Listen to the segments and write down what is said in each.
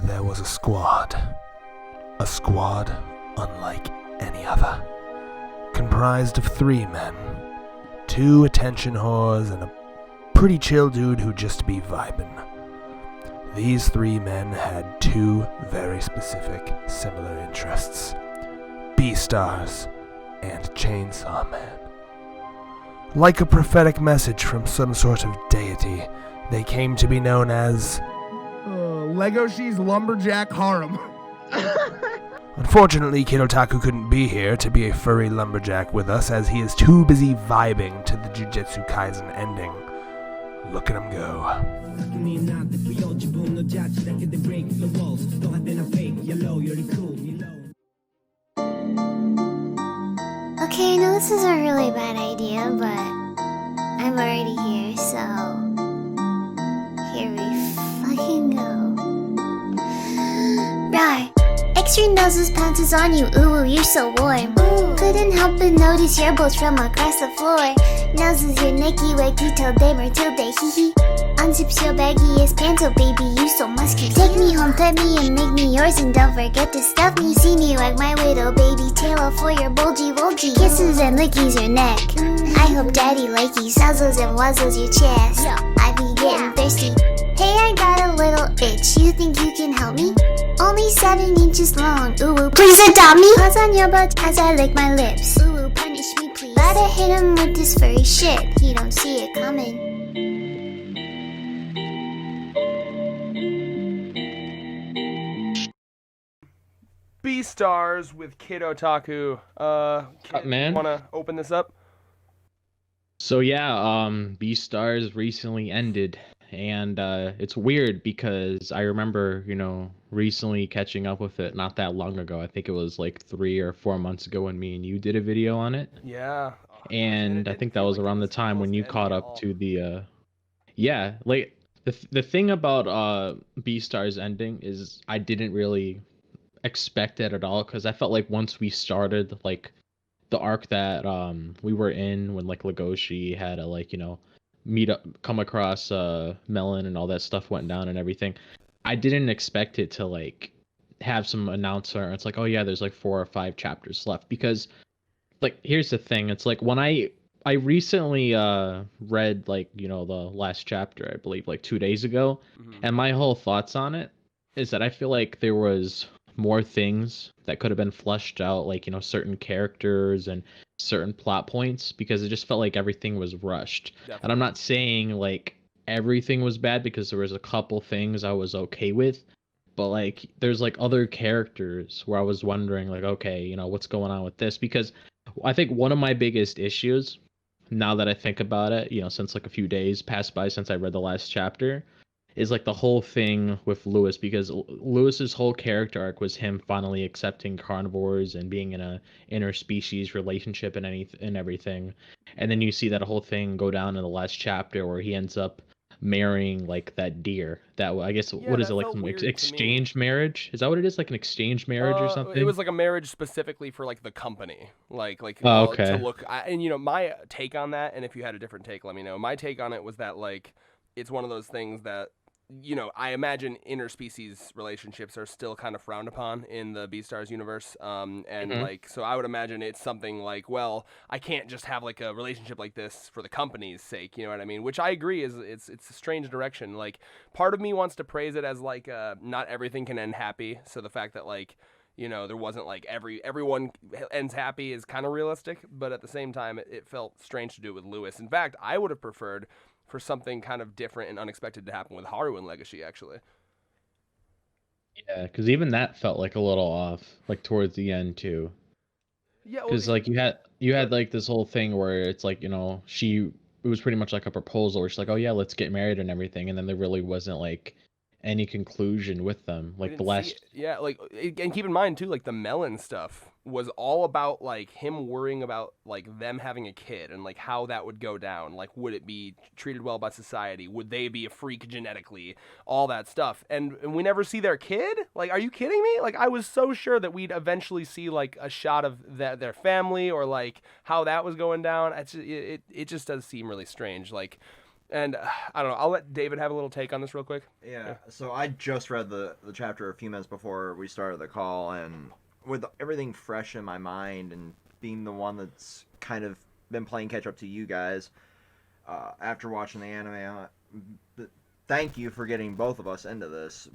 There was a squad unlike any other, comprised of 3 men, 2 attention whores, and a pretty chill dude who'd just be vibing. These 3 men had 2 very specific, similar interests: Beastars and Chainsaw Man. Like a prophetic message from some sort of deity, they came to be known as Legoshi's Lumberjack Harem. Unfortunately, Kid Otaku couldn't be here to be a furry lumberjack with us, as he is too busy vibing to the Jujutsu Kaisen ending. Look at him go. Okay, I know this is a really bad idea, but I'm already here, so here we fucking go. Rawr. Extra noses pounces on you, ooh, you're so warm. Couldn't help but notice your bolts from across the floor. Noses your necky wakey till day or till day, hee hee. Unzips your baggiest pants, oh baby, you so musky. Take me home, pet me and make me yours, and don't forget to stuff me. See me wag my widow baby tail off for your bulgy wulgy. Kisses and lickies your neck. I hope daddy likey suzzles and wuzzles your chest. I be getting thirsty. Hey, I got a little itch. You think you can help me? Only 7 inches long. Ooh, please adopt me. Pause on your butt as I lick my lips. Ooh, punish me please. Gotta hit him with this furry shit. He don't see it coming. Beastars with Kid Otaku. Kid, man? Wanna open this up? So yeah, Beastars recently ended, and it's weird because I remember, recently catching up with it not that long ago. I think it was like 3 or 4 months ago when me and you did a video on it. Yeah. And I think that was around the time when you caught up to the like the thing about Beastars ending is I didn't really expect it at all, because I felt like once we started like the arc that we were in when like Legoshi had a come across Melon and all that stuff went down and everything, I didn't expect it to like have some announcer. It's like, oh yeah, there's like 4 or 5 chapters left, because like here's the thing, it's like when I recently read like the last chapter, I believe like 2 days ago, and my whole thoughts on it is that I feel like there was more things that could have been fleshed out, like certain characters and certain plot points, because it just felt like everything was rushed. Definitely. And I'm not saying like everything was bad, because there was a couple things I was okay with, but like there's like other characters where I was wondering like, okay, what's going on with this? Because I think one of my biggest issues, now that I think about it, since like a few days passed by since I read the last chapter, is like the whole thing with Lewis, because Lewis's whole character arc was him finally accepting carnivores and being in a interspecies relationship and everything. And then you see that whole thing go down in the last chapter where he ends up marrying like that deer. That, I guess, what is it, like some exchange marriage? Is that what it is, like an exchange marriage or something? It was like a marriage specifically for like the company, okay. To look. My take on that, and if you had a different take, let me know. My take on it was that like it's one of those things that, I imagine interspecies relationships are still kind of frowned upon in the Beastars universe. So I would imagine it's something like, well, I can't just have like a relationship like this for the company's sake, you know what I mean? Which I agree is it's a strange direction. Like, part of me wants to praise it as like not everything can end happy. So the fact that like, there wasn't like everyone ends happy is kind of realistic, but at the same time, it felt strange to do it with Lewis. In fact, I would have preferred for something kind of different and unexpected to happen with Haru and Legacy, actually. Yeah, because even that felt like a little off, like towards the end too. Yeah, Because like you had like this whole thing where it's like it was pretty much like a proposal where she's like, oh yeah, let's get married and everything, and then there really wasn't like any conclusion with them. Like the last, and keep in mind too, like the Melon stuff was all about like him worrying about like them having a kid and like how that would go down. Like, would it be treated well by society? Would they be a freak genetically? All that stuff, and we never see their kid. Like, are you kidding me? Like, I was so sure that we'd eventually see like a shot of their family or like how that was going down. It just does seem really strange. Like, And I don't know. I'll let David have a little take on this real quick. Yeah. So I just read the chapter a few minutes before we started the call, and with everything fresh in my mind, and being the one that's kind of been playing catch up to you guys after watching the anime, thank you for getting both of us into this.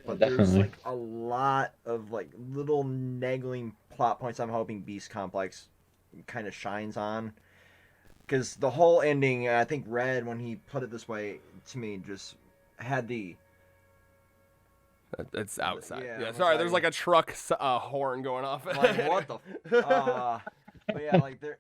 But there's Definitely. like a lot of like little nagging plot points I'm hoping Beast Complex kind of shines on. Because the whole ending, I think Red, when he put it this way to me, just had the... It's outside. Yeah, Yeah, it's sorry. like- There's like a truck horn going off. Like, what the... but yeah, like, there's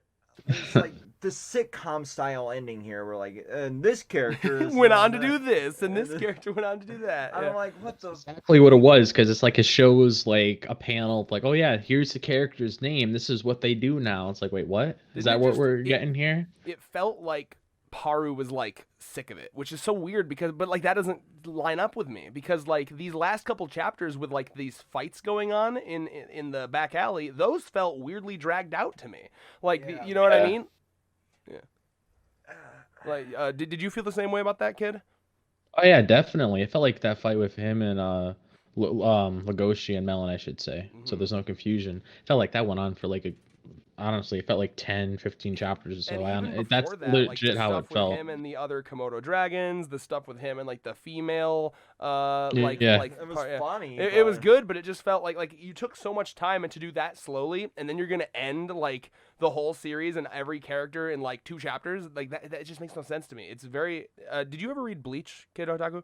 like this sitcom style ending here where like, and this character is went the on to one do that- this, and this and- character went on to do that. I'm Yeah. like, what the... Exactly what it was, because it's like it shows like a panel of like, oh yeah, here's the character's name. This is what they do now. It's like, wait, what? Is Didn't that it what just- we're it- getting here? It felt like Paru was like sick of it, which is so weird but like that doesn't line up with me because like these last couple chapters with like these fights going on in the back alley, those felt weirdly dragged out to me. Like Yeah. you know what I Yeah. mean? Yeah. Like did you feel the same way about that, kid? Oh yeah, definitely. It felt like that fight with him and Legoshi and Melon, I should say. So Mhm. there's no confusion. It felt like that went on for like honestly, it felt like 10, 15 chapters or so. And even That's before that, like, legit the how stuff it felt. with him and the other Komodo dragons, the stuff with him and like the female, Yeah. like It was yeah. funny. It was but- good, but it just felt like you took so much time and to do that slowly, and then you're gonna end like the whole series and every character in like 2 chapters. Like that just makes no sense to me. It's very. Did you ever read Bleach, Kid Otaku?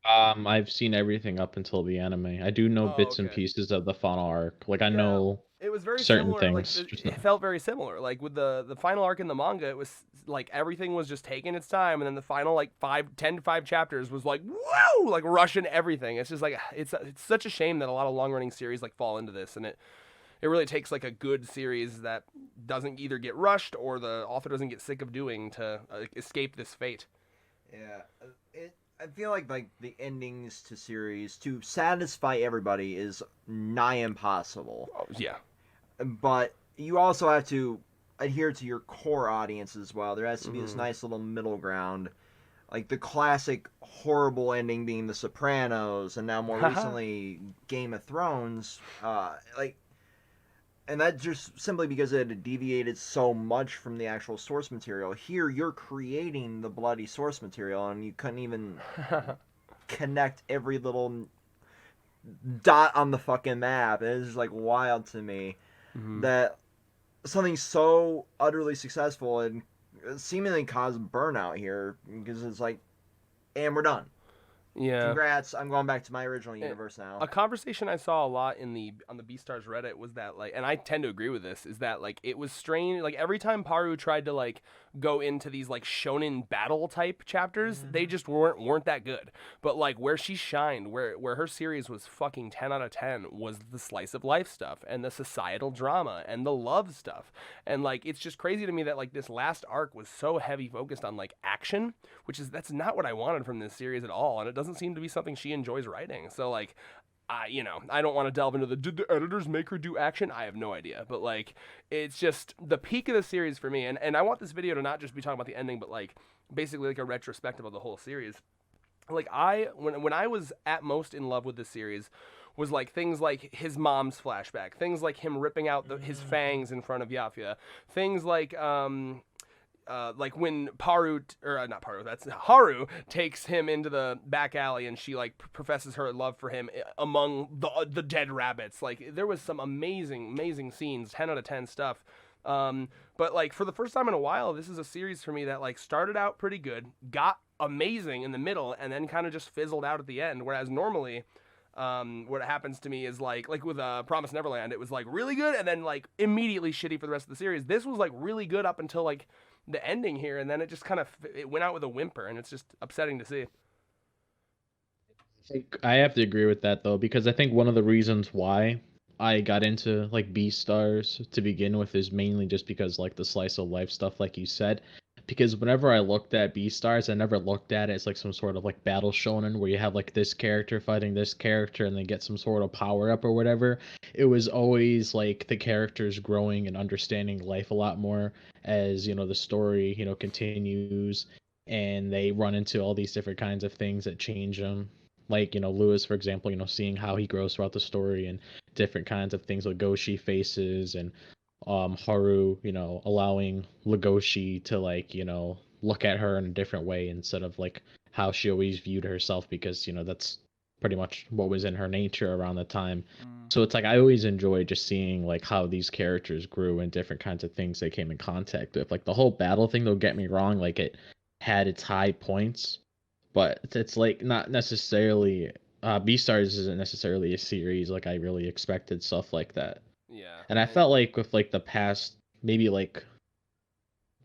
I've seen everything up until the anime. I do know Oh, bits and okay. pieces of the final arc. Like I Yeah. know It was very certain similar. Like, things, just it not- felt very similar. Like with the final arc in the manga, it was like everything was just taking its time, and then the final like 10 to 5 chapters was like whoa, like rushing everything. It's just like it's such a shame that a lot of long running series like fall into this, and it really takes like a good series that doesn't either get rushed or the author doesn't get sick of doing to escape this fate. Yeah, I feel like the endings to series to satisfy everybody is nigh impossible. Oh, yeah. But you also have to adhere to your core audience as well. There has to be this Mhm. nice little middle ground, like the classic horrible ending being The Sopranos, and now more recently Game of Thrones. And that just simply because it had deviated so much from the actual source material. Here, you're creating the bloody source material, and you couldn't even connect every little dot on the fucking map. It is like wild to me Mhm. that something so utterly successful and seemingly caused burnout here because it's like, and we're done. Yeah. Congrats! I'm going back to my original universe now. A conversation I saw a lot on the Beastars Reddit was that like, and I tend to agree with this, is that like it was strange. Like every time Paru tried to like go into these like shonen battle type chapters, they just weren't that good. But like where she shined, where her series was fucking 10 out of 10 was the slice of life stuff and the societal drama and the love stuff. And like it's just crazy to me that like this last arc was so heavy focused on like action, that's not what I wanted from this series at all, and it doesn't seem to be something she enjoys writing. So like I don't want to delve into did the editors make her do action? I have no idea. But like it's just the peak of the series for me, and I want this video to not just be talking about the ending, but like basically like a retrospective of the whole series. Like when I was at most in love with this series was like things like his mom's flashback, things like him ripping out his fangs in front of Yafia, things like when that's Haru takes him into the back alley and she like professes her love for him among the dead rabbits. Like there was some amazing scenes, 10 out of 10 stuff. But like for the first time in a while, this is a series for me that like started out pretty good, got amazing in the middle, and then kind of just fizzled out at the end. Whereas normally, what happens to me is like with Promise Neverland, it was like really good and then like immediately shitty for the rest of the series. This was like really good up until like the ending here, and then it just kind of it went out with a whimper, and it's just upsetting to see. I have to agree with that though, because I think one of the reasons why I got into like Beastars to begin with is mainly just because like the slice of life stuff, like you said. Because whenever I looked at Beastars, I never looked at it as like some sort of like battle shonen where you have like this character fighting this character and they get some sort of power up or whatever. It was always like the characters growing and understanding life a lot more as, you know, the story, you know, continues. and they run into all these different kinds of things that change them. Like, Lewis, for example, seeing how he grows throughout the story and different kinds of things Legoshi faces, and Haru, allowing Legoshi to look at her in a different way instead of like how she always viewed herself, because that's pretty much what was in her nature around the time. So it's like I always enjoy just seeing like how these characters grew and different kinds of things they came in contact with. Like the whole battle thing, don't get me wrong, like it had its high points, but it's like not necessarily Beastars isn't necessarily a series like I really expected stuff like that. Yeah. And I felt like with like the past maybe like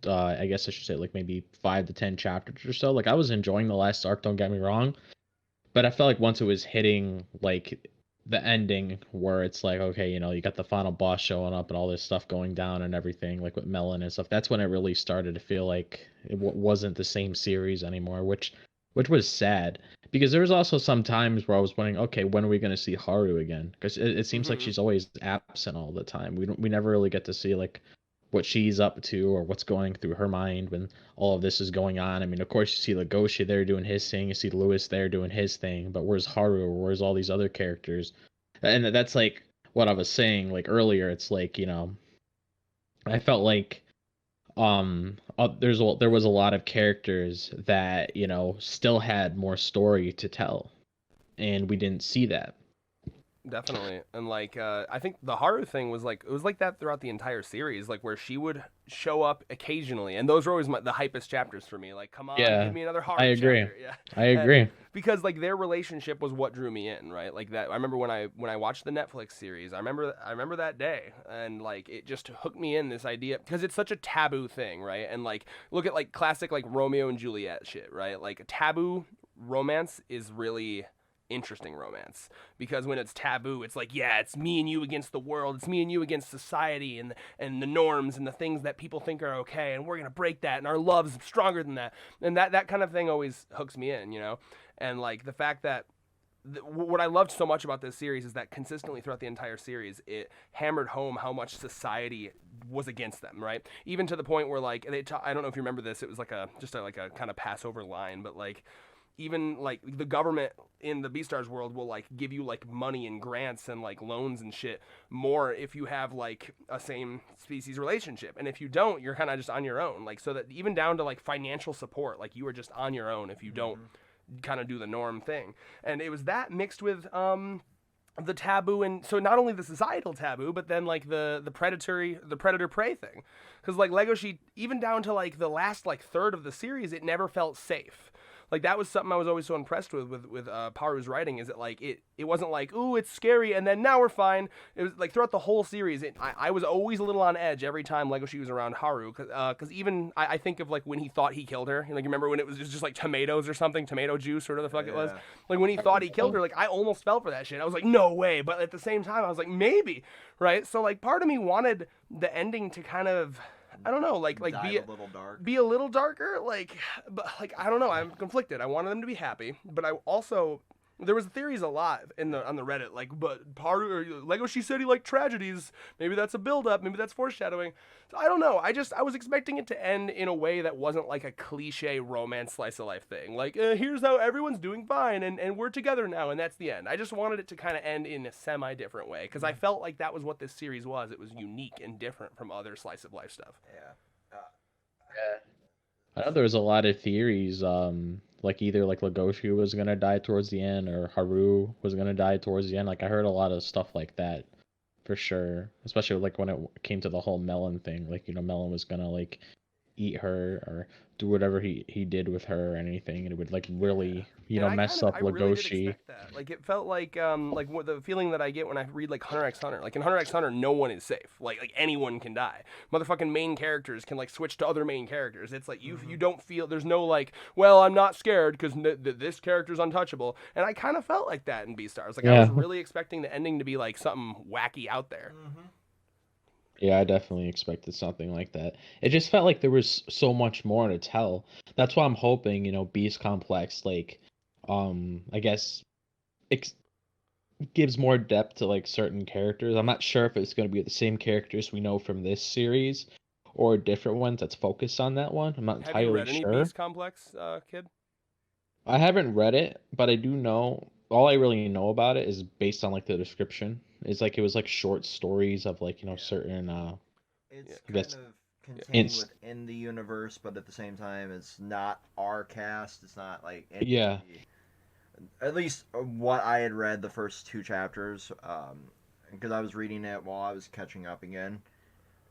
I guess I should say like maybe 5 to 10 chapters or so, like I was enjoying the last arc, don't get me wrong, but I felt like once it was hitting like the ending where it's like, okay, you got the final boss showing up and all this stuff going down and everything, like with Melon and stuff, that's when it really started to feel like it wasn't the same series anymore, which was sad, because there was also some times where I was wondering, okay, when are we going to see Haru again? Because it seems like she's always absent all the time. We never really get to see like what she's up to or what's going through her mind when all of this is going on. I mean, of course, you see Legoshi there doing his thing, you see Lewis there doing his thing, but where's Haru, or where's all these other characters? And that's like what I was saying like earlier. It's like, I felt like there was a lot of characters that still had more story to tell, and we didn't see that. Definitely. And like I think the Haru thing was like, it was like that throughout the entire series, like where she would show up occasionally, and those were always the hypest chapters for me. Like, come on, give me another Haru I agree. chapter. Yeah, I agree. because like their relationship was what drew me in, right? Like that, I remember when I watched the Netflix series, I remember that day, and like it just hooked me in, this idea, because it's such a taboo thing, right? And like look at like classic like Romeo and Juliet shit, right? Like taboo romance is really interesting romance, because when it's taboo, it's like, yeah, it's me and you against the world, it's me and you against society and the norms and the things that people think are okay, and we're gonna break that, and our love's stronger than that, and that kind of thing always hooks me in, and like the fact that what I loved so much about this series is that consistently throughout the entire series, it hammered home how much society was against them, right? Even to the point where like I don't know if you remember this, it was like a kind of Passover line, but like even like the government in the Beastars world will like give you like money and grants and like loans and shit more if you have like a same species relationship, and if you don't, you're kind of just on your own, like, so that even down to like financial support, like you are just on your own if you don't kind of do the norm thing. And it was that mixed with the taboo, and so not only the societal taboo, but then like the predator prey thing, because like Legoshi, even down to like the last like third of the series, it never felt safe. Like that was something I was always so impressed with Paru's writing, is that like it wasn't like, ooh, it's scary and then now we're fine. It was like throughout the whole series, I was always a little on edge every time Legoshi was around Haru, because even I think of like when he thought he killed her, like, remember when it was just like tomatoes or something, tomato juice or whatever the fuck it was, like when he thought he killed her, like I almost fell for that shit. I was like, no way, but at the same time I was like, maybe, right? So like part of me wanted the ending to kind of, I don't know, like be a little darker, like, but like I don't know, I'm conflicted. I wanted them to be happy, but I also, there was theories a lot on the Reddit, like, but Legoshi said he liked tragedies. Maybe that's a build-up. Maybe that's foreshadowing. So I don't know. I was expecting it to end in a way that wasn't like a cliche romance slice of life thing. Like, here's how everyone's doing fine and we're together now and that's the end. I just wanted it to kind of end in a semi-different way, because I felt like that was what this series was. It was unique and different from other slice of life stuff. I know there was a lot of theories, like either like Legoshi was gonna die towards the end or Haru was gonna die towards the end. Like I heard a lot of stuff like that, for sure. Especially like when it came to the whole Melon thing, like Melon was gonna like eat her or do whatever he did with her or anything, and it would like really mess up I really did Legoshi. expect that. Like it felt like what the feeling that I get when I read like Hunter x Hunter. Like in Hunter x Hunter, no one is safe. Like anyone can die. Motherfucking main characters can like switch to other main characters. It's like you don't feel, there's no like, well, I'm not scared because this character's untouchable. And I kind of felt like that in Beastars. Like I was really expecting the ending to be like something wacky out there. Yeah, I definitely expected something like that. It just felt like there was so much more to tell. That's why I'm hoping, Beast Complex, like, I guess, gives more depth to like certain characters. I'm not sure if it's going to be the same characters we know from this series, or a different one that's focused on that one. I'm not Have you entirely read any sure. Beast Complex, kid? I haven't read it, but I do know all I really know about it is based on like the description. It's like it was like short stories of like, Yeah. certain Yeah. It's I kind guess of contained ins within the universe, but at the same time, it's not our cast. It's not like any of yeah. at least what I had read the first two chapters, because I was reading it while I was catching up again,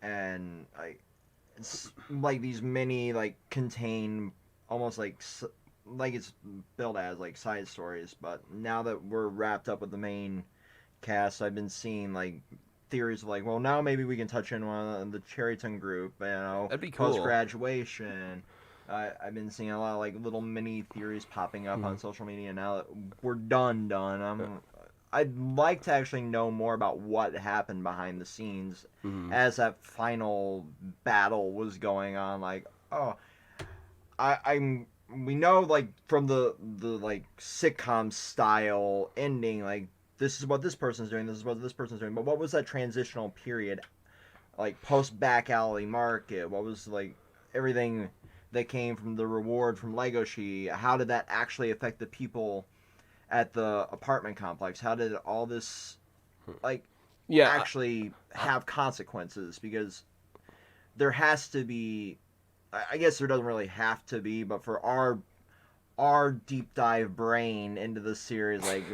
and it's like these mini like contain almost like it's built as like side stories. But now that we're wrapped up with the main cast, I've been seeing like theories of like, well, now maybe we can touch in on the Cherryton group, That'd be post cool. graduation. I've been seeing a lot of like little mini theories popping up on social media now that we're done. I'd like to actually know more about what happened behind the scenes as that final battle was going on. Like, oh, I'm we know like from the like sitcom style ending, like this is what this person's doing, this is what this person's doing. But what was that transitional period like post back alley market? What was like everything that came from the reward from Lego She? How did that actually affect the people at the apartment complex? How did all this like Yeah. actually have consequences? Because there has to be, I guess there doesn't really have to be, but for our deep dive brain into the series, like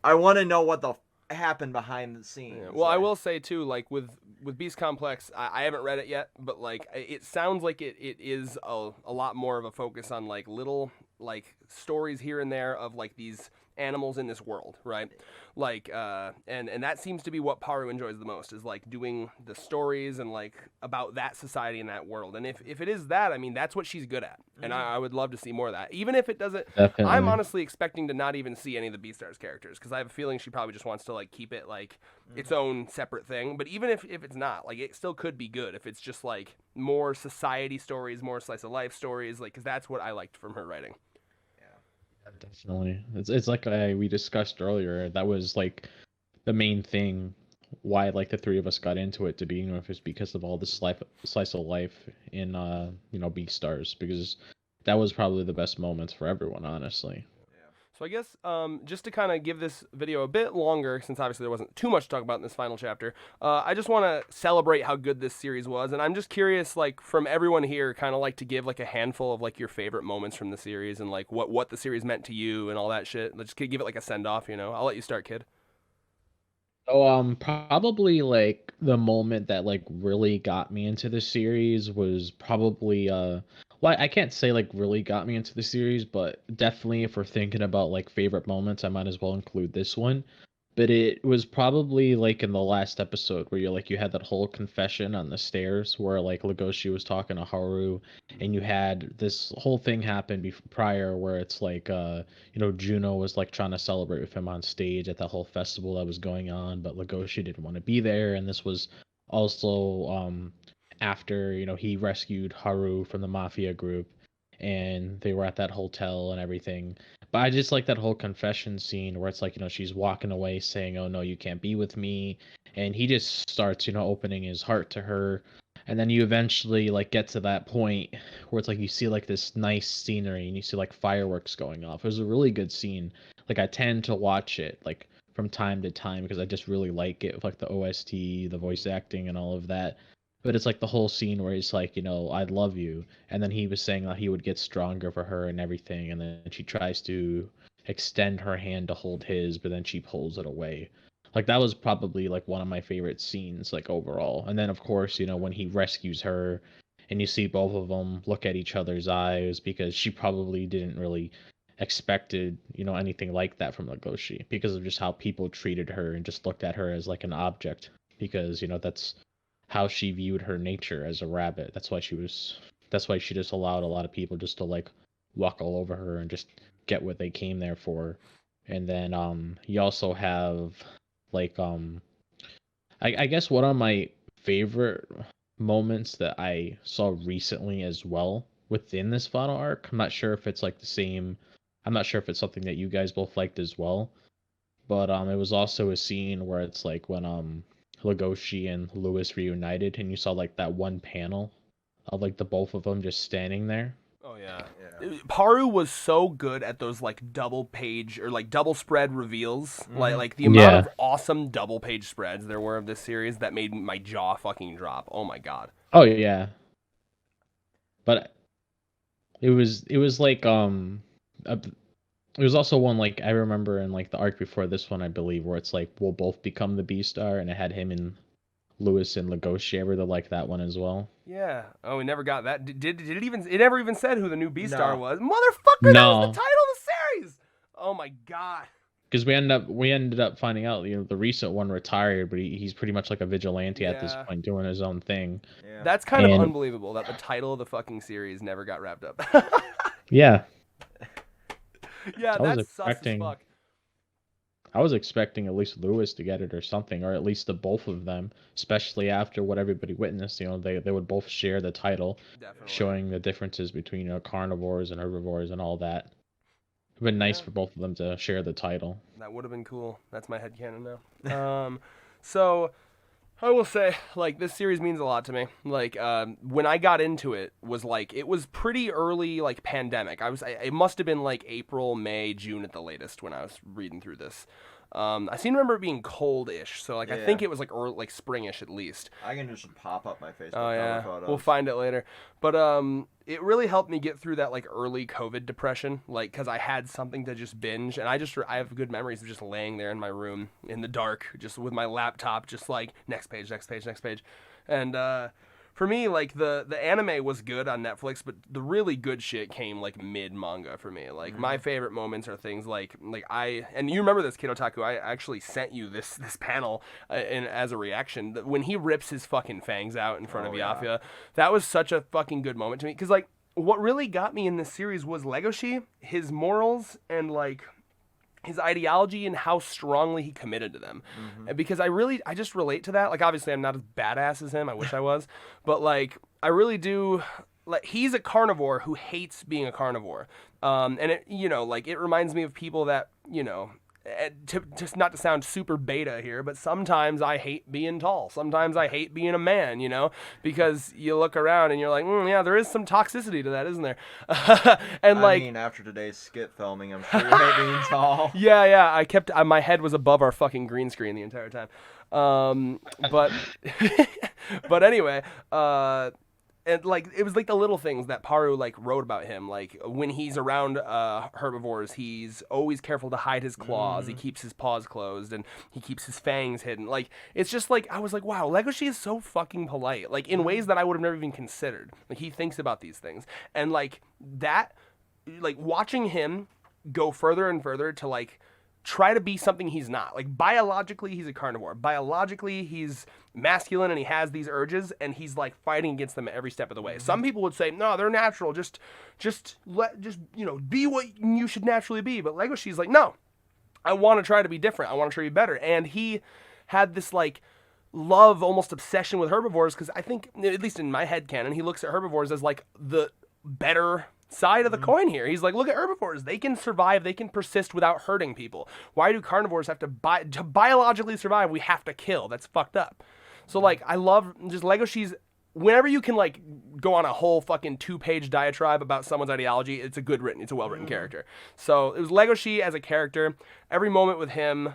I want to know what the happened behind the scenes. Yeah. Well, I will say too, like with Beast Complex, I haven't read it yet, but like it sounds like it is a lot more of a focus on like little like stories here and there of like these animals in this world, right? Like and that seems to be what Paru enjoys the most, is like doing the stories and like about that society and that world. And if it is that, I mean, that's what she's good at, and I would love to see more of that, even if it doesn't. I'm Definitely. honestly expecting to not even see any of the Beastars characters, because I have a feeling she probably just wants to like keep it like its own separate thing. But even if it's not, like, it still could be good if it's just like more society stories, more slice of life stories, like, because that's what I liked from her writing. Definitely. It's like we discussed earlier. That was like the main thing why like the three of us got into it to begin with, is because of all this slice of life in Beastars, because that was probably the best moments for everyone, honestly. So I guess just to kind of give this video a bit longer, since obviously there wasn't too much to talk about in this final chapter, I just want to celebrate how good this series was, and I'm just curious, like, from everyone here, kind of like to give like a handful of like your favorite moments from the series and like what the series meant to you and all that shit. Let's just give it like a send off, I'll let you start, kid. So probably like the moment that like really got me into the series was probably well, I can't say like really got me into the series, but definitely if we're thinking about like favorite moments, I might as well include this one. But it was probably like in the last episode where you had that whole confession on the stairs where like Legoshi was talking to Haru, and you had this whole thing happen prior where it's like Juno was like trying to celebrate with him on stage at that whole festival that was going on, but Legoshi didn't want to be there, and this was also after he rescued Haru from the mafia group, and they were at that hotel and everything. But I just like that whole confession scene where it's like, she's walking away saying, "Oh no, you can't be with me." And he just starts, opening his heart to her. And then you eventually like get to that point where it's like you see like this nice scenery and you see like fireworks going off. It was a really good scene. Like I tend to watch it like from time to time because I just really like it with like the OST, the voice acting and all of that. But it's like the whole scene where he's like, "I love you," and then he was saying that he would get stronger for her and everything, and then she tries to extend her hand to hold his, but then she pulls it away. Like that was probably like one of my favorite scenes, like overall. And then of course, when he rescues her, and you see both of them look at each other's eyes, because she probably didn't really expected anything like that from Legoshi, because of just how people treated her and just looked at her as like an object, because that's how she viewed her nature as a rabbit. That's why she just allowed a lot of people just to like walk all over her and just get what they came there for. And then you also have like I guess one of my favorite moments that I saw recently as well within this final arc. I'm not sure if it's like the same. I'm not sure if it's something that you guys both liked as well. But it was also a scene where it's like when Legoshi and Lewis reunited, and you saw like that one panel of like the both of them just standing there. Oh yeah. Yeah. Paru was so good at those like double page or like double spread reveals. Like the amount Yeah. of awesome double page spreads there were of this series that made my jaw fucking drop. Oh my god. Oh yeah. But it was like it was also one like I remember in like the arc before this one, I believe, where it's like we'll both become the Beastar, and it had him and Lewis and Legoshi. I really like that one as well. Yeah. Oh, we never got that. Did it even? It never even said who the new Beastar No. was. Motherfucker, that was No. the title of the series. Oh my god. Because we ended up finding out, the recent one retired, but he's pretty much like a vigilante at this Yeah. point, doing his own thing. Yeah. That's kind of And- unbelievable that the title of the fucking series never got wrapped up. Yeah, Yeah, I was that's sus as expecting- fuck. I was expecting at least Lewis to get it or something, or at least the both of them, especially after what everybody witnessed. They would both share the title, Definitely. showing the differences between carnivores and herbivores and all that. It'd been nice Yeah. for both of them to share the title. That would have been cool. That's my headcanon now. So I will say, like, this series means a lot to me. Like, when I got into it, it was pretty early, like, pandemic. It must have been like April, May, June at the latest when I was reading through this. I seem to remember it being cold-ish, so like I think Yeah. it was like early, like springish at least. I can just pop up my Facebook Oh yeah, cover photos. we'll find it later. But it really helped me get through that like early COVID depression, like because I had something to just binge, and I have good memories of just laying there in my room in the dark, just with my laptop, just like next page, next page, next page, and for me, like the anime was good on Netflix, but the really good shit came like mid manga for me. Like my favorite moments are things like and you remember this, Kid Otaku? I actually sent you this panel as a reaction when he rips his fucking fangs out in front of Yafia. That was such a fucking good moment to me because like what really got me in this series was Legoshi, his morals, and like his ideology and how strongly he committed to them. And because I just relate to that. Like, obviously I'm not as badass as him. I wish I was, but like, I really do. Like, he's a carnivore who hates being a carnivore. And it, like it reminds me of people that, just not to sound super beta here, but sometimes I hate being tall. Sometimes I hate being a man, because you look around and you're like, yeah, there is some toxicity to that, isn't there? And I mean, after today's skit filming, I'm sure you're being tall. Yeah, I kept my head was above our fucking green screen the entire time. But but anyway, and like it was like the little things that Paru like wrote about him. Like when he's around herbivores, he's always careful to hide his claws. He keeps his paws closed and he keeps his fangs hidden. Like it's just like I was like, wow, Legoshi is so fucking polite. Like in ways that I would have never even considered. Like he thinks about these things. And like that, like watching him go further and further to like try to be something he's not. Like biologically he's a carnivore. Biologically he's masculine and he has these urges and he's like fighting against them every step of the way. Some people would say, no, they're natural. Just be what you should naturally be. But Legoshi's like, no, I want to try to be different. I want to try to be better. And he had this like love, almost obsession with herbivores. Cause I think, at least in my head canon, he looks at herbivores as like the better side of the coin here. He's like, look at herbivores. They can survive. They can persist without hurting people. Why do carnivores have to biologically survive? We have to kill. That's fucked up. So like, I love just Legoshi's. Whenever you can like go on a whole fucking 2-page diatribe about someone's ideology, it's a well-written character. So it was Legoshi as a character. Every moment with him,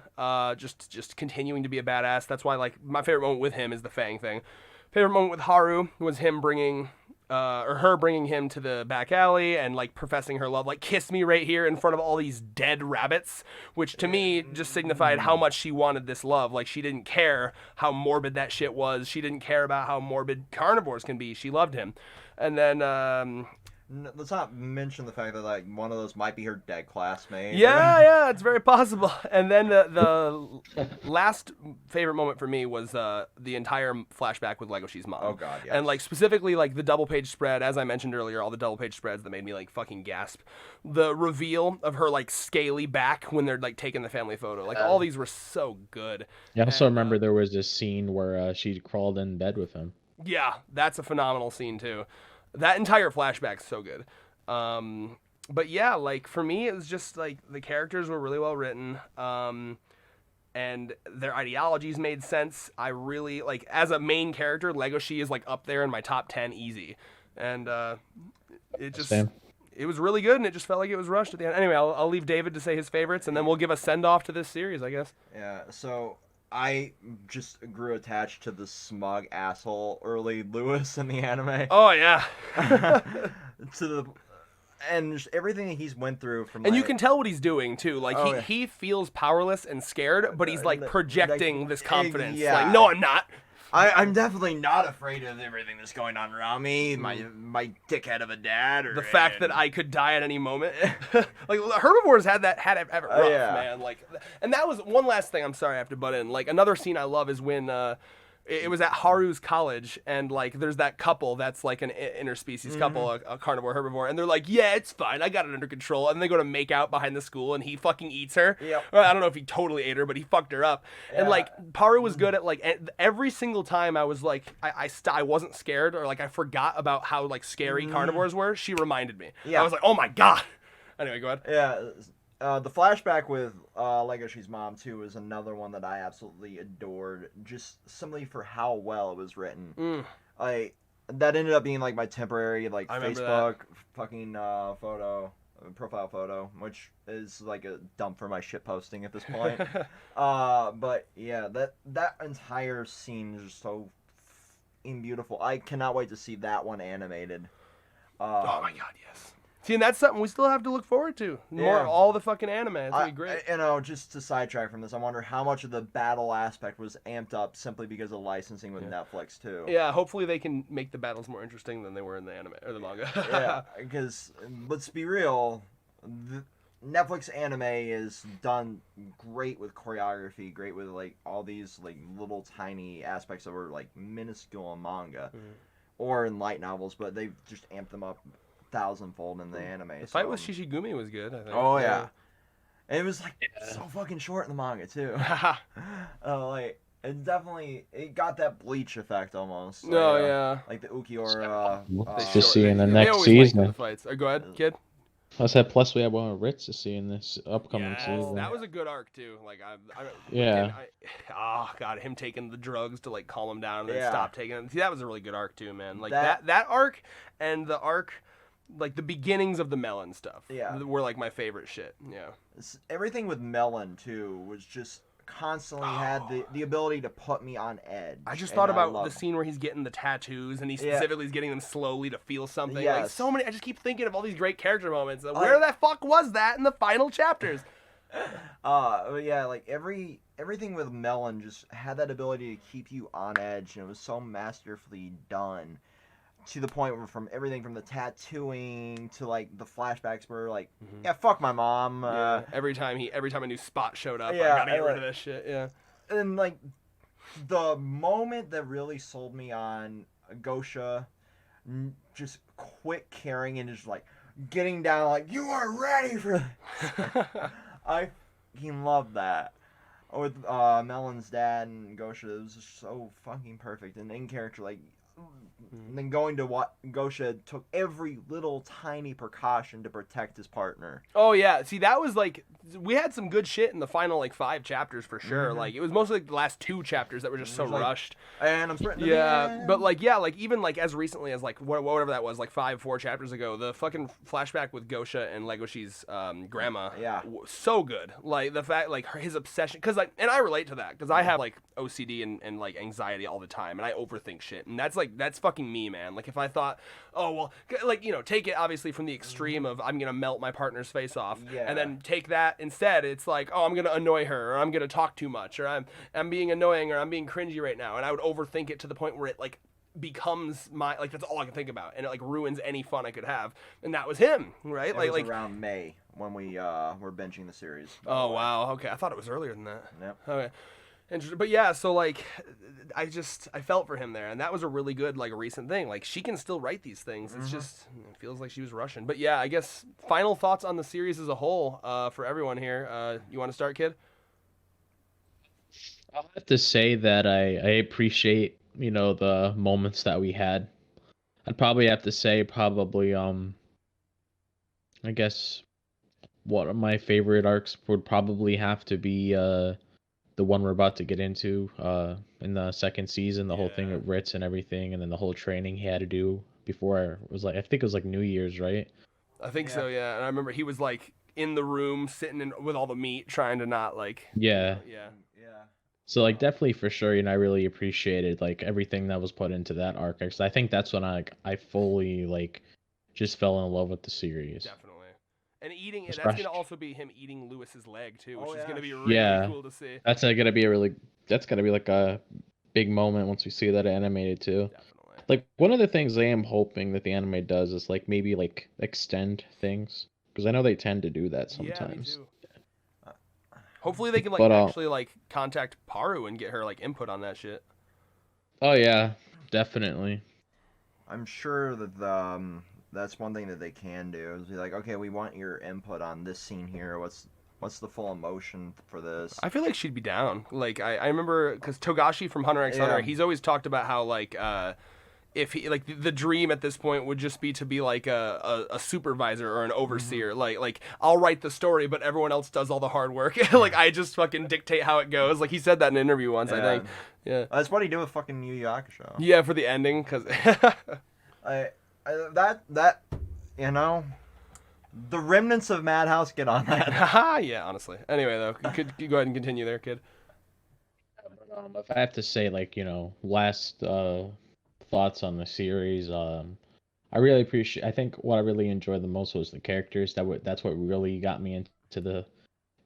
just continuing to be a badass. That's why like my favorite moment with him is the Fang thing. Favorite moment with Haru was him bringing him to the back alley and like professing her love, like kiss me right here in front of all these dead rabbits, which to me just signified how much she wanted this love. Like she didn't care how morbid that shit was. She didn't care about how morbid carnivores can be. She loved him. And then Let's not mention the fact that like one of those might be her dead classmate. yeah, it's very possible. And then the last favorite moment for me was the entire flashback with Legoshi's mom. Oh god, yes. And like specifically like the double page spread, as I mentioned earlier, all the double page spreads that made me like fucking gasp. The reveal of her like scaly back when they're like taking the family photo. Like all these were so good. I also remember there was this scene where she crawled in bed with him. Yeah, that's a phenomenal scene too. That entire flashback's so good. But yeah, like for me, it was just like the characters were really well written. and their ideologies made sense. I really like, as a main character, Legoshi is like up there in my top 10 easy, and it just. Same. It was really good, and it just felt like it was rushed at the end. Anyway, I'll leave David to say his favorites, and then we'll give a send-off to this series, I guess. Yeah, so I just grew attached to the smug asshole early Lewis in the anime. Oh, yeah. And just everything that he's went through from. And you can tell what he's doing, too. Like, he feels powerless and scared, but he's, like, projecting this confidence. Yeah. Like, no, I'm not. I'm definitely not afraid of everything that's going on around me. My dickhead of a dad, or the fact that I could die at any moment. Like, Herbivores had it rough, man. Like, and that was one last thing. I'm sorry I have to butt in. Like, another scene I love is when it was at Haru's college, and like there's that couple that's like an interspecies couple, a carnivore herbivore, and they're like, yeah, it's fine, I got it under control, and they go to make out behind the school, and he fucking eats her. Yep. Well, I don't know if he totally ate her, but he fucked her up. And like Paru was good at like every single time I was like I wasn't scared, or like I forgot about how like scary carnivores were. She reminded me. Yeah. I was like, oh my god. Anyway, go ahead. Yeah. The flashback with Legoshi's mom too is another one that I absolutely adored, just simply for how well it was written. That ended up being like my temporary like Facebook fucking profile photo, which is like a dump for my shit posting at this point. But yeah, that entire scene is just so beautiful. I cannot wait to see that one animated. Oh my god, yes. See, and that's something we still have to look forward to. More all the fucking anime. It's gonna be great. Just to sidetrack from this, I wonder how much of the battle aspect was amped up simply because of licensing with Netflix too. Yeah, hopefully they can make the battles more interesting than they were in the anime or the manga. Yeah, because let's be real, Netflix anime is done great with choreography, great with like all these like little tiny aspects that were like minuscule in manga or in light novels, but they've just amped them up thousandfold in the anime. The fight with Shishigumi was good, I think. Oh yeah. And it was like so fucking short in the manga too. Like it got that Bleach effect almost. Like the Ukiura. To see in the next season. The fights. Go ahead, kid. I said plus we have one of Ritz to see in this upcoming season. That was a good arc too. Like God, him taking the drugs to like calm him down and then stop taking them. See, that was a really good arc too, man. Like that arc and the arc. Like the beginnings of the Melon stuff were like my favorite shit. Yeah. Everything with Melon too was just constantly had the ability to put me on edge. I just thought about the scene where he's getting the tattoos and he specifically is getting them slowly to feel something. Like so many, I just keep thinking of all these great character moments. Where the fuck was that in the final chapters? Yeah, like everything with Melon just had that ability to keep you on edge, and it was so masterfully done. To the point where from everything from the tattooing to like the flashbacks were like, yeah, fuck my mom. Every time a new spot showed up, I gotta get rid of this shit. Yeah. And like the moment that really sold me on Gosha, just quit caring and just like getting down like you are ready for this. I fucking love that. With Melon's dad and Gosha, it was just so fucking perfect and in character like. And then going to what Gosha took every little tiny precaution to protect his partner. Oh yeah, see that was like we had some good shit in the final like 5 chapters for sure. Like it was mostly like the last 2 chapters that were just so rushed. And I'm sprinting. But like like even like as recently as like whatever that was like 4 chapters ago, the fucking flashback with Gosha and Legoshi's grandma. So good. Like the fact like his obsession, because like, and I relate to that because I have like OCD and like anxiety all the time, and I overthink shit, and that's fucking me, man. Like if I thought, oh well, like take it obviously from the extreme of I'm gonna melt my partner's face off, and then take that instead. It's like, oh, I'm gonna annoy her, or I'm gonna talk too much, or I'm being annoying, or I'm being cringy right now, and I would overthink it to the point where it like becomes my like that's all I can think about, and it like ruins any fun I could have. And that was him, right? It was around May when we were benching the series. Oh wow, okay, I thought it was earlier than that. Yep. Okay. But yeah, so like I felt for him there, and that was a really good like recent thing. Like she can still write these things. It's just it feels like she was rushing. But yeah, I guess final thoughts on the series as a whole for everyone here. You want to start, kid? I'll have to say that I appreciate the moments that we had. I'd probably have to say I guess one of my favorite arcs would probably have to be the one we're about to get into in the second season, the whole thing Yeah. with Ritz and everything, and then the whole training he had to do before it was like I think it was like New Year's, right? I think so, yeah. And I remember he was like in the room sitting in with all the meat, trying to not like. Yeah. Yeah. Yeah. So like definitely for sure, I really appreciated like everything that was put into that arc. 'Cause I think that's when I fully like just fell in love with the series. Definitely. And eating it, that's Especially, gonna also be him eating Lewis's leg too, which Oh, is yeah. gonna be really yeah, cool to see. that's gonna be that's gonna be like a big moment once we see that animated too. Definitely. Like one of the things I am hoping that the anime does is like maybe like extend things because I know they tend to do that Yeah, they sometimes. do. Hopefully they can like But actually like contact Paru and get her like input on that shit. oh yeah, definitely. I'm sure that that's one thing that they can do is be like, okay, we want your input on this scene here. What's the full emotion for this? I feel like she'd be down. Like I remember because Togashi from Hunter x Hunter, Yeah. he's always talked about how like if he like the dream at this point would just be to be like a supervisor or an overseer. Like I'll write the story, but everyone else does all the hard work. Like I just fucking dictate how it goes. Like he said that in an interview once, I Yeah. think. Yeah. That's what he did with fucking Yu Yu Hakusho. Yeah, for the ending, because That you know, the remnants of Madhouse get on that. yeah, honestly. Anyway, though, you go ahead and continue there, kid. If I have to say like last thoughts on the series, I really appreciate. I think what I really enjoyed the most was the characters. That's what really got me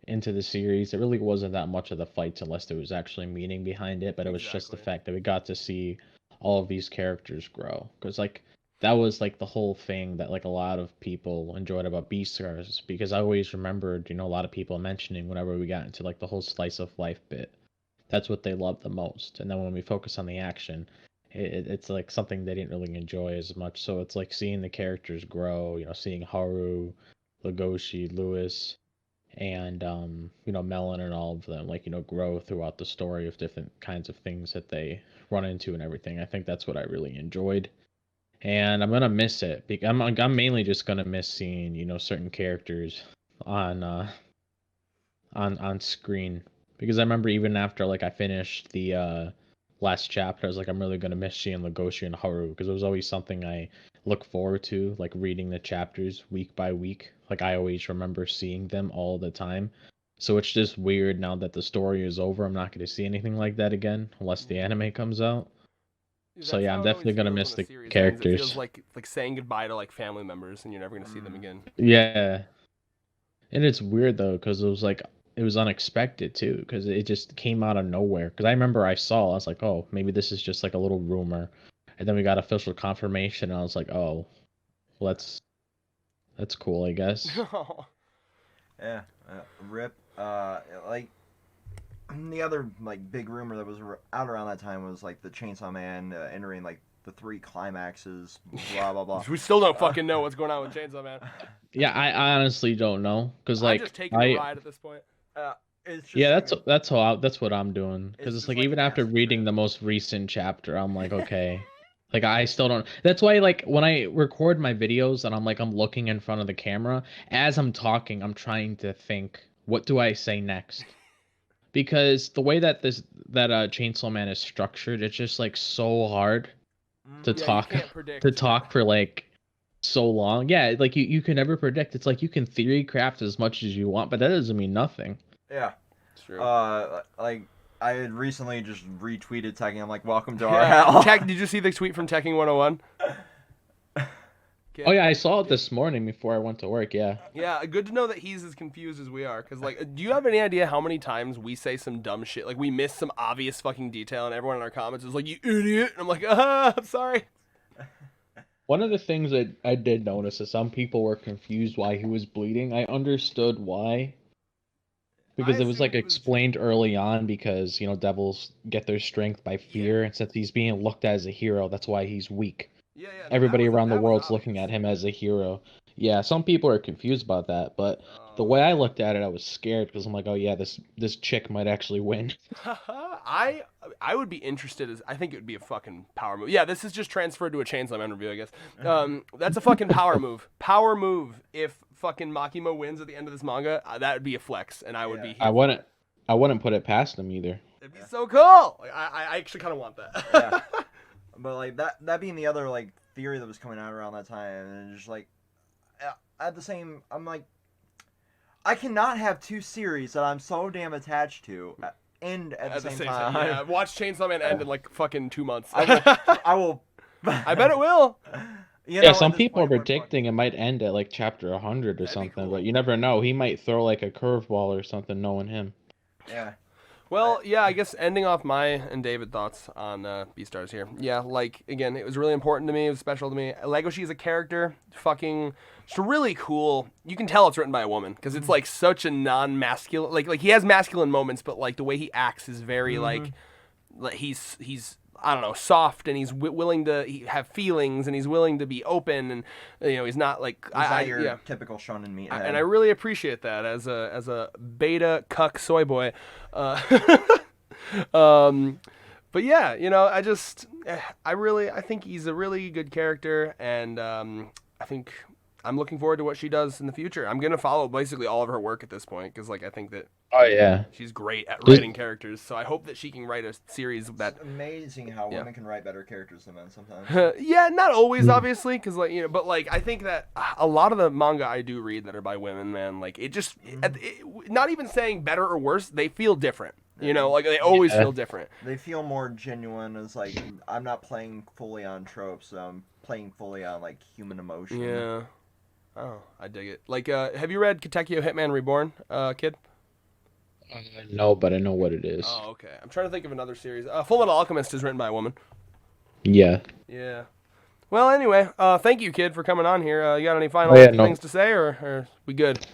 into the series. It really wasn't that much of the fights unless there was actually meaning behind it, but it was just the Exactly. fact that we got to see all of these characters grow. Because like that was like the whole thing that like a lot of people enjoyed about Beastars. Because I always remembered a lot of people mentioning whenever we got into like the whole slice of life bit, that's what they loved the most. And then when we focus on the action, it's like something they didn't really enjoy as much. So it's like seeing the characters grow, seeing Haru, Legoshi, Lewis, and Melon and all of them like grow throughout the story of different kinds of things that they run into and everything. I think that's what I really enjoyed, and I'm gonna miss it because I'm mainly just gonna miss seeing certain characters on on screen, because I remember even after like I finished the last chapter, I was like, I'm really gonna miss seeing Legoshi and Haru because it was always something I look forward to, like reading the chapters week by week. Like I always remember seeing them all the time. So it's just weird now that the story is over. I'm not going to see anything like that again unless the anime comes out. So yeah, I'm definitely gonna miss the characters. It feels like saying goodbye to like family members, and you're never gonna see them again. Yeah, and it's weird though because it was unexpected too because it just came out of nowhere. Because I remember I was like, oh, maybe this is just like a little rumor, and then we got official confirmation. And I was like, oh, well, that's cool, I guess. Yeah, rip. Like the other like big rumor that was out around that time was like the Chainsaw Man entering like the 3 climaxes. Blah blah blah. We still don't fucking know what's going on with Chainsaw Man. Yeah, I honestly don't know because like I'm just taking a ride at this point. It's just yeah, like that's what I'm doing because It's it's just like like even an after acid reading trip. the most recent chapter, I'm like, okay. Like I still don't. That's why like when I record my videos and I'm looking in front of the camera as I'm talking, I'm trying to think, what do I say next? Because the way that Chainsaw Man is structured, it's just like so hard to Yeah, talk you can't predict. to talk for like so long. Yeah, like you can never predict. It's like you can theory craft as much as you want, but that doesn't mean nothing. Yeah. It's true. Like I had recently just retweeted tagging. I'm like, welcome to our hell. Tech, did you see the tweet from Teching 101? Oh yeah, I saw it this morning before I went to work. Yeah. Yeah, good to know that he's as confused as we are. Cause like, do you have any idea how many times we say some dumb shit? Like we miss some obvious fucking detail, and everyone in our comments is like, "You idiot!" And I'm like, I'm sorry. One of the things that I did notice is some people were confused why he was bleeding. I understood why. Because I it was like assumed it was- explained early on because, devils get their strength by fear, and since he's being looked at as a hero, that's why he's weak. Yeah. Everybody around the world's looking at him as a hero. Yeah, some people are confused about that, but the way I looked at it, I was scared because I'm like, oh yeah, this chick might actually win. I would be interested I think it would be a fucking power move. Yeah, this is just transferred to a Chainsaw Man review, I guess. That's a fucking power move. Power move. If fucking Makima wins at the end of this manga, that would be a flex, and I would be here. I wouldn't put it past him either. It'd be so cool. Like, I actually kind of want that. Yeah. But like that being the other like theory that was coming out around that time, and just like at the same, I'm like, I cannot have two series that I'm so damn attached to end at the same time. Yeah, watch Chainsaw Man end in like fucking 2 months. I will. I bet it will. You Yeah, know, some at this people are point, we're predicting it might end at like chapter 100 or That'd be something, cool. but you never know. He might throw like a curveball or something, knowing him. Yeah. Well, yeah, I guess ending off my and David thoughts on Beastars here. Yeah, like, again, it was really important to me. It was special to me. Legoshi as a character, fucking, it's really cool. You can tell it's written by a woman because it's, like, such a non-masculine, like, he has masculine moments, but, like, the way he acts is very, like he's I don't know, soft, and he's willing to have feelings, and he's willing to be open, and you know, he's not like He's not your typical shonen meathead. and I really appreciate that as a beta cuck soy boy. But yeah, you know, I think he's a really good character, and I think I'm looking forward to what she does in the future. I'm gonna follow basically all of her work at this point because, like, I think that. Oh yeah, she's great at writing characters, so I hope that she can write a series that. It's amazing how women can write better characters than men sometimes. Yeah, not always, obviously, because, like, you know, but, like, I think that a lot of the manga I do read that are by women, man, like, it just, not even saying better or worse, they feel different. You know, like, they always feel different. They feel more genuine. As like, I'm not playing fully on tropes. I'm playing fully on like human emotion. Yeah. Oh, I dig it. Like, have you read Katekyo Hitman Reborn, kid? No, but I know what it is. Oh, okay. I'm trying to think of another series. Full Metal Alchemist is written by a woman. Yeah. Yeah. Well, anyway, thank you, kid, for coming on here. You got any final things to say, or we good?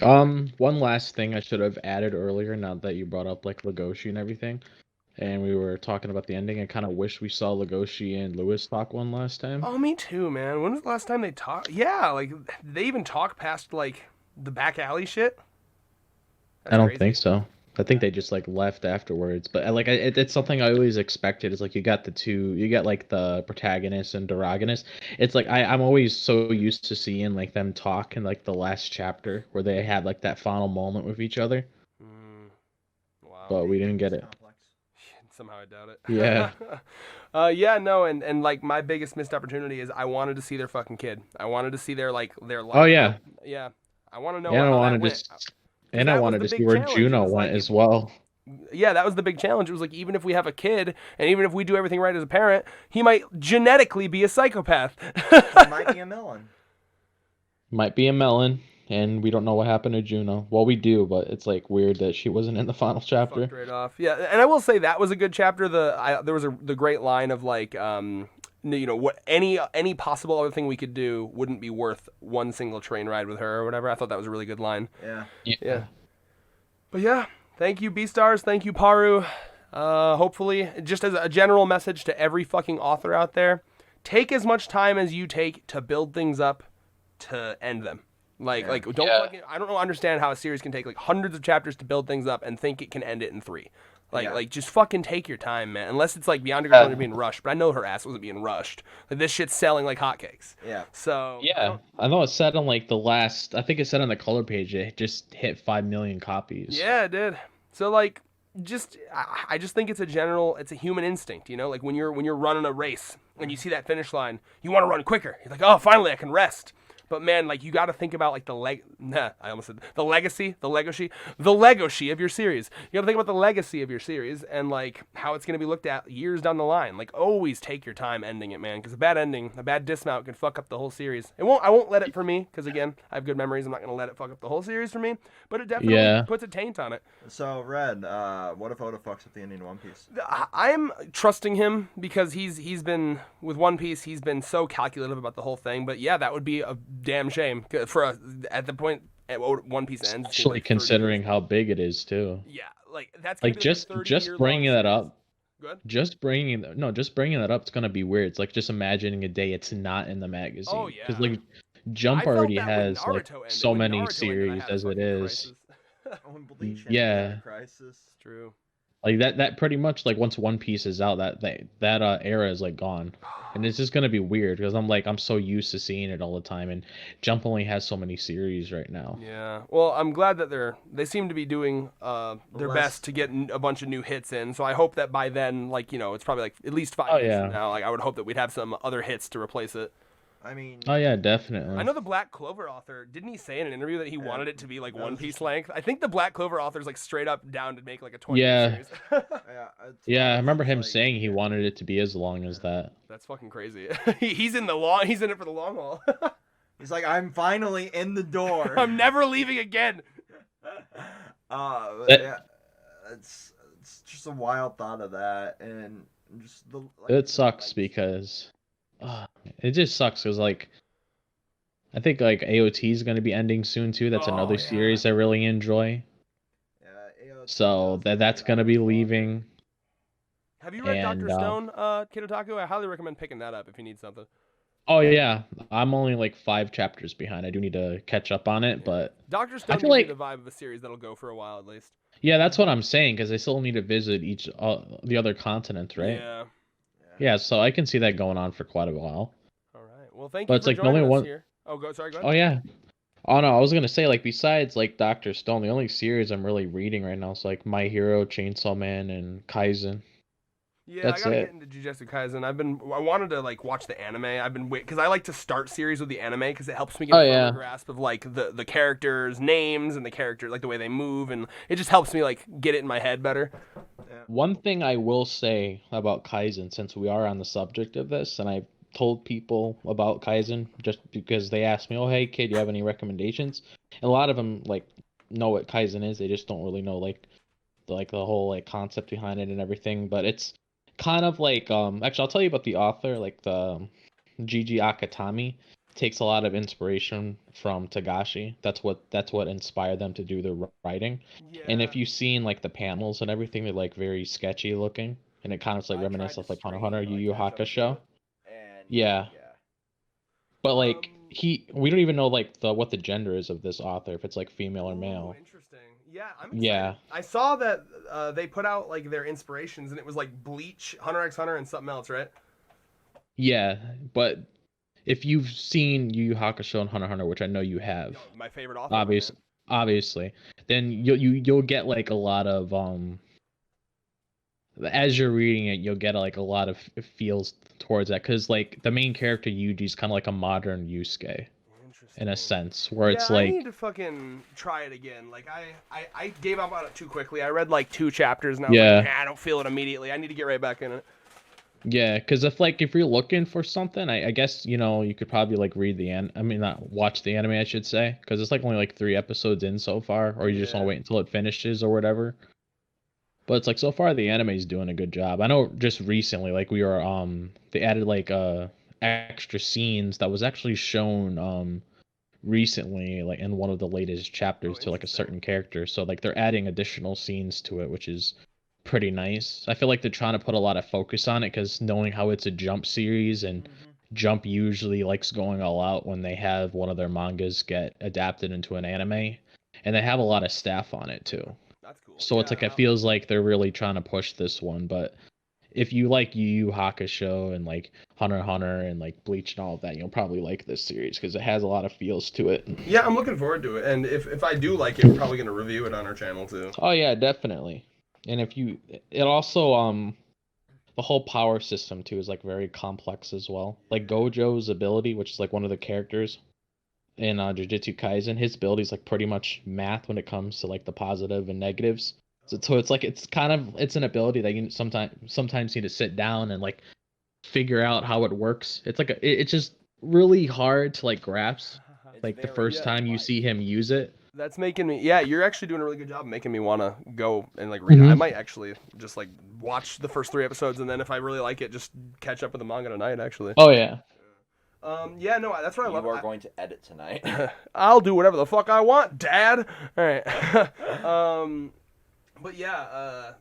One last thing I should have added earlier, now that you brought up like Legoshi and everything, and we were talking about the ending. I kind of wish we saw Legoshi and Lewis talk one last time. Oh, me too, man. When was the last time they talked? Yeah, like, they even talk past, like, the back alley shit? That's I don't crazy. think so. I think they just like left afterwards. But like, it's something I always expected. Is like you got like the protagonist and Dorogonist. It's like I'm always so used to seeing like them talk in like the last chapter where they had like that final moment with each other. Wow. But we didn't get it. Somehow I doubt it. Yeah. Yeah, no, and like my biggest missed opportunity is I wanted to see their fucking kid. I wanted to see their life. Oh yeah. Yeah. I want to know. Yeah, how I wanted that to. went. And I wanted to see where Juno went as well. Yeah, that was the big challenge. It was like, even if we have a kid, and even if we do everything right as a parent, he might genetically be a psychopath. He might be a melon. Might be a melon, and we don't know what happened to Juno. Well, we do, but it's like weird that she wasn't in the final chapter. Fucked right off. Yeah, and I will say that was a good chapter. There was the great line of like, you know, what any possible other thing we could do wouldn't be worth one single train ride with her or whatever. I thought that was a really good line. Yeah. But yeah, thank you, Beastars. Thank you, Paru. Hopefully, just as a general message to every fucking author out there, take as much time as you take to build things up to end them. Like don't fucking, I don't understand how a series can take like hundreds of chapters to build things up and think it can end it in 3. Like just fucking take your time, man. Unless it's like Beyond Your Control being rushed, but I know her ass wasn't being rushed. Like, this shit's selling like hotcakes. Yeah. So yeah, I know it said on like the last. I think it said on the color page it just hit 5 million copies. Yeah, it did. So like, I just think it's a human instinct, you know. Like when you're running a race and you see that finish line, you want to run quicker. You're like, oh, finally I can rest. But man, like, you got to think about like the legacy of your series. You got to think about the legacy of your series and like how it's going to be looked at years down the line. Like, always take your time ending it, man, because a bad ending, a bad dismount can fuck up the whole series. I won't let it for me, because again, I have good memories. I'm not going to let it fuck up the whole series for me, but it definitely puts a taint on it. So Red, what if Oda fucks up the ending of One Piece? I'm trusting him because he's been with One Piece. He's been so calculative about the whole thing. But yeah, that would be a damn shame for at the point One Piece ends. Especially like considering how big it is too. Yeah, like that's like just bringing that up. Good. Just bringing that up, it's gonna be weird. It's like just imagining a day it's not in the magazine. Oh yeah. Because like Jump already has like so many series as it is. Bleach yeah. Crisis. True. Like that pretty much like once One Piece is out, that era is like gone, and it's just gonna be weird because I'm so used to seeing it all the time, and Jump only has so many series right now. Yeah. Well, I'm glad that they seem to be doing their Less- best to get a bunch of new hits in. So I hope that by then, like, it's probably like at least 5 Oh, years yeah. from now. Like, I would hope that we'd have some other hits to replace it. I mean, Oh yeah, definitely. I know the Black Clover author, didn't he say in an interview that he wanted it to be like that One was Piece just- length? I think the Black Clover author's like straight up down to make like a 20 Yeah. series. Yeah, I remember him like, saying he wanted it to be as long as that. That's fucking crazy. He's in it for the long haul. He's like, I'm finally in the door. I'm never leaving again. But That- yeah, it's just a wild thought of that, and just the. Like, It sucks because it just sucks because like I think like AOT is gonna be ending soon too. That's Oh, another yeah. series I really enjoy. Yeah, So that's gonna be leaving. Have you read And, Dr. Stone, Kid Otaku? I highly recommend picking that up if you need something. Oh yeah, I'm only like 5 chapters behind. I do need to catch up on it, but Dr. Stone feel gives like- me the vibe of a series that'll go for a while at least. yeah, that's what I'm saying because I still need to visit each the other continent, right? Yeah. Yeah, so I can see that going on for quite a while. All right. Well, thank But you it's for like the joining only us one- here. Oh, sorry, go Oh ahead. yeah. Oh no, I was gonna say like besides like Dr. Stone, the only series I'm really reading right now is like My Hero, Chainsaw Man, and Kaizen. Yeah, That's I gotta it. get into Jujutsu Kaisen. I wanted to like watch the anime. I've been because I like to start series with the anime because it helps me get Oh, a firmer yeah. grasp of like the characters' names and the characters like the way they move, and it just helps me like get it in my head better. One thing I will say about Kaizen, since we are on the subject of this, and I've told people about Kaizen just because they asked me, "Oh, hey kid, you have any recommendations?" And a lot of them like know what Kaizen is. They just don't really know like the whole like concept behind it and everything. But it's kind of like actually I'll tell you about the author, like the Gigi Akatami takes a lot of inspiration from Tagashi. That's what inspired them to do the writing. Yeah. And if you've seen like the panels and everything, they're like very sketchy looking, and it kind of like reminiscent of like Hunter x Hunter, Yu Yu Hakusho. Yeah. But like we don't even know like what the gender is of this author, if it's like female or male. Interesting. Yeah, I'm excited. Yeah. I saw that they put out like their inspirations, and it was like Bleach, Hunter x Hunter, and something else, right? Yeah, but if you've seen Yu Yu Hakusho and Hunter x Hunter, which I know you have, My favorite author. obviously, then you'll get like a lot of as you're reading it, you'll get like a lot of feels towards that because like the main character Yuji's kind of like a modern Yusuke in a sense, where it's I like need to fucking try it again. Like I gave up on it too quickly. I read like 2 chapters and I was like, I don't feel it immediately. I need to get right back in it. yeah, because if you're looking for something, I guess you could probably like read not watch the anime, I should say, because it's like only like 3 episodes in so far, or you just want to wait until it finishes or whatever. But it's like so far the anime's doing a good job. I know just recently like we were they added like extra scenes that was actually shown recently like in one of the latest chapters to like a certain character. So like they're adding additional scenes to it, which is pretty nice. I feel like they're trying to put a lot of focus on it because knowing how it's a Jump series and Jump usually likes going all out when they have one of their mangas get adapted into an anime, and they have a lot of staff on it too. That's cool. So it's like it feels like they're really trying to push this one. But if you like Yu Yu Hakusho and like Hunter x Hunter and like Bleach and all of that, you'll probably like this series because it has a lot of feels to it. Yeah, I'm looking forward to it. And if I do like it, we're probably gonna review it on our channel too. Oh yeah, definitely. And it also the whole power system too is like very complex as well. Like Gojo's ability, which is like one of the characters in Jujutsu Kaisen, his ability is like pretty much math when it comes to like the positive and negatives. So it's like it's an ability that you sometimes need to sit down and like figure out how it works. It's like it's just really hard to like grasp like the first time you see him use it. That's making me. Yeah, you're actually doing a really good job of making me want to go and like read it. I might actually just like watch the first 3 episodes, and then if I really like it, just catch up with the manga tonight. Actually. Oh yeah. Yeah, no, that's what I love. You are going to edit tonight. I'll do whatever the fuck I want, Dad. All right. But yeah,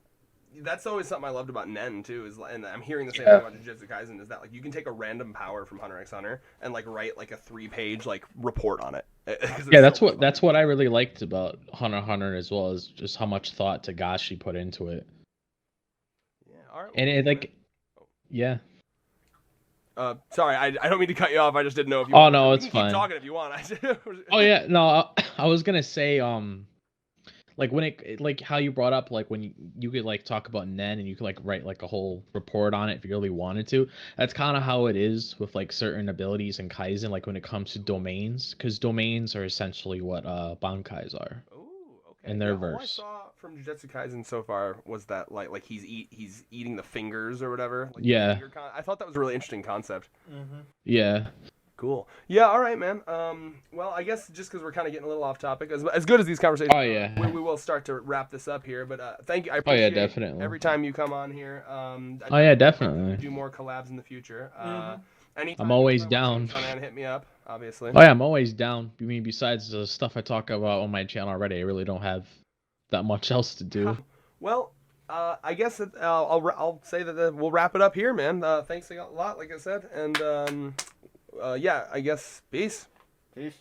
that's always something I loved about Nen too. And I'm hearing the same thing about Jujutsu Kaisen, is that like you can take a random power from Hunter x Hunter and like write like a 3-page like report on it. Yeah, that's what I really liked about Hunter x Hunter as well, is just how much thought Tagashi put into it. All right. And it like, yeah. Sorry, I don't mean to cut you off. I just didn't know if you. Oh no, you it's can fine. Keep talking if you want. Oh yeah, no, I was gonna say like when like how you brought up like when you could like talk about Nen and you could like write like a whole report on it if you really wanted to. That's kind of how it is with like certain abilities in Kaizen, like when it comes to domains, because domains are essentially what bankais are Ooh, okay. in their All I verse. saw from Jujutsu Kaisen so far was that like he's eating the fingers or whatever. Like Yeah. I thought that was a really interesting concept. Yeah. Cool. Yeah. All right, man. Well, I guess just because we're kind of getting a little off topic, as good as these conversations, Oh yeah. we will start to wrap this up here. But thank you. I Oh yeah, appreciate definitely. every time you come on here. Oh yeah, definitely. Do more collabs in the future. Anytime I'm always you ever want to down. come on, hit me up. Obviously. Oh yeah, I'm always down. I mean, besides the stuff I talk about on my channel already, I really don't have that much else to do. Well, I guess that, I'll say that we'll wrap it up here, man. Thanks a lot, like I said, and yeah, I guess peace. Peace.